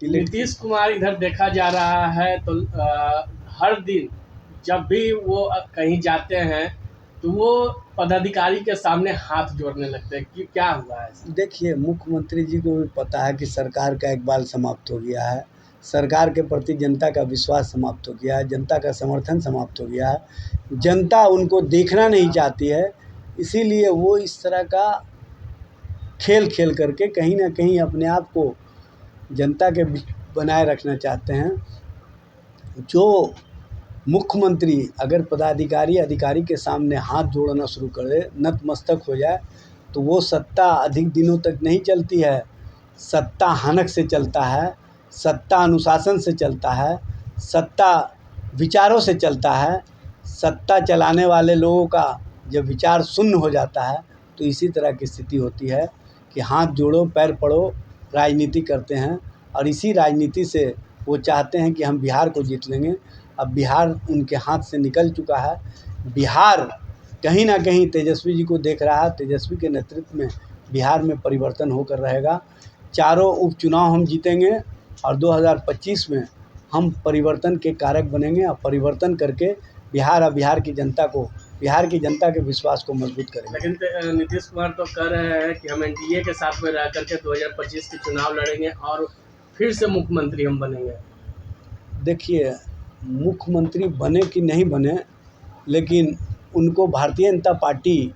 नीतीश कुमार इधर देखा जा रहा है तो हर दिन जब भी वो कहीं जाते हैं तो वो पदाधिकारी के सामने हाथ जोड़ने लगते हैं कि क्या हुआ है। देखिए, मुख्यमंत्री जी को भी पता है कि सरकार का इकबाल समाप्त हो गया है, सरकार के प्रति जनता का विश्वास समाप्त हो गया है, जनता का समर्थन समाप्त हो गया है, जनता उनको देखना नहीं चाहती है। इसीलिए वो इस तरह का खेल खेल करके कहीं ना कहीं अपने आप को जनता के बीच बनाए रखना चाहते हैं। जो मुख्यमंत्री अगर पदाधिकारी अधिकारी के सामने हाथ जोड़ना शुरू कर दे, नतमस्तक हो जाए, तो वो सत्ता अधिक दिनों तक नहीं चलती है। सत्ता हनक से चलता है, सत्ता अनुशासन से चलता है, सत्ता विचारों से चलता है। सत्ता चलाने वाले लोगों का जब विचार शून्य हो जाता है तो इसी तरह की स्थिति होती है कि हाथ जोड़ो पैर पड़ो राजनीति करते हैं। और इसी राजनीति से वो चाहते हैं कि हम बिहार को जीत लेंगे। अब बिहार उनके हाथ से निकल चुका है। बिहार कहीं ना कहीं तेजस्वी जी को देख रहा है। तेजस्वी के नेतृत्व में बिहार में परिवर्तन होकर रहेगा। चारों उपचुनाव हम जीतेंगे और 2025 में हम परिवर्तन के कारक बनेंगे और परिवर्तन करके बिहार और बिहार की जनता के विश्वास को मजबूत करेंगे। लेकिन नीतीश कुमार तो कह रहे हैं कि हम एनडीए के साथ में रह करके 2025 के चुनाव लड़ेंगे और फिर से मुख्यमंत्री हम बनेंगे। देखिए, मुख्यमंत्री बने कि नहीं बने, लेकिन उनको भारतीय जनता पार्टी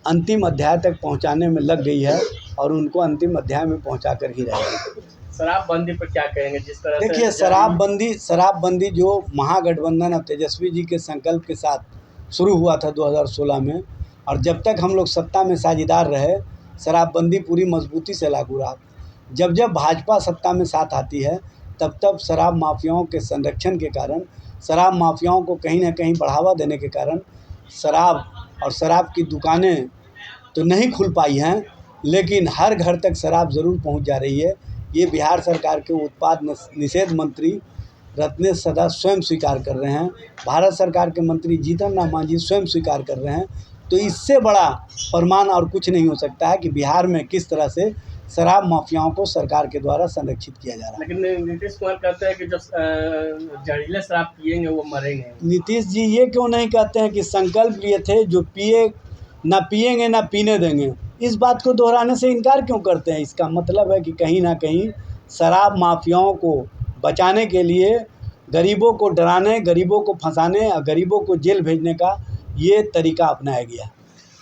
अंतिम अध्याय तक पहुंचाने में लग गई है और उनको अंतिम अध्याय में पहुंचा कर ही रहेगी। शराबबंदी पर क्या कहेंगे? जिस तरह से देखिए, शराबबंदी जो महागठबंधन और तेजस्वी जी के संकल्प के साथ शुरू हुआ था 2016 में, और जब तक हम लोग सत्ता में साझेदार रहे, शराबबंदी पूरी मजबूती से लागू रहा। जब जब भाजपा सत्ता में साथ आती है तब तब शराब माफियाओं के संरक्षण के कारण, शराब माफियाओं को कहीं ना कहीं बढ़ावा देने के कारण शराब की दुकानें तो नहीं खुल पाई हैं, लेकिन हर घर तक शराब ज़रूर पहुंच जा रही है। ये बिहार सरकार के उत्पाद निषेध मंत्री रत्नेश सदा स्वयं स्वीकार कर रहे हैं। भारत सरकार के मंत्री जीतन राम मांझी स्वयं स्वीकार कर रहे हैं। तो इससे बड़ा प्रमाण और कुछ नहीं हो सकता है कि बिहार में किस तरह से शराब माफियाओं को सरकार के द्वारा संरक्षित किया जा रहा है। लेकिन नीतीश कुमार कहते हैं कि जो जहरीले शराब पिएंगे वो मरेंगे। नीतीश जी ये क्यों नहीं कहते हैं कि संकल्प लिए थे जो ना पिएंगे ना पीने देंगे? इस बात को दोहराने से इनकार क्यों करते हैं? इसका मतलब है कि कहीं ना कहीं शराब माफियाओं को बचाने के लिए गरीबों को डराने, गरीबों को फंसाने और गरीबों को जेल भेजने का ये तरीका अपनाया गया।